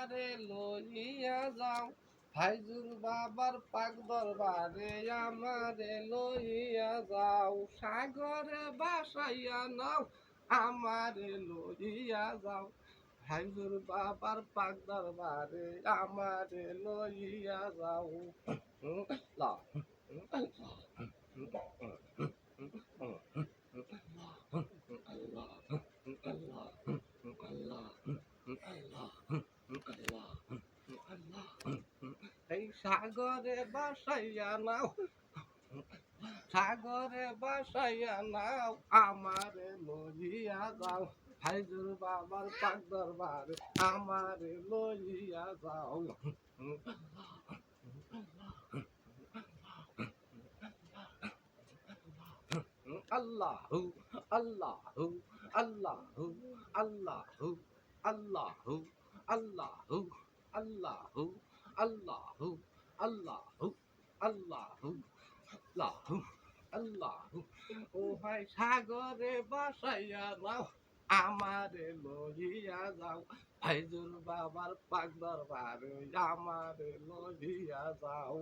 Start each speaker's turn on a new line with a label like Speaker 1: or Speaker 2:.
Speaker 1: আমারে লইয়া যাও ভাইজুর বাবার পাক দরবারে আমারে লইয়া যাও সাগরে বাসাইয়া নাও আমারে লইয়া যাও ভাইজুর বাবার পাক দরবারে আমারে লইয়া যাও লা আল্লাহ আল্লাহ আল্লাহ আল্লাহ আল্লাহ আল্লাহ এই সাগরে বাসাইয়া নাও সাগরে বাসাইয়া নাও আমারে লইয়া যাও ভাইজুর বাবার পাক দরবারে আমারে লইয়া যাও আল্লাহ আল্লাহ আল্লাহ আল্লাহ আল্লাহ আল্লাহ আল্লাহ আল্লাহ আল্লাহ আল্লাহ আল্লাহ আল্লাহ ও ভাই সাগরে বাসাইয়া নাও আমারে লইয়া যাও ভাইজুর বাবার পাক দরবারে আমারে লইয়া যাও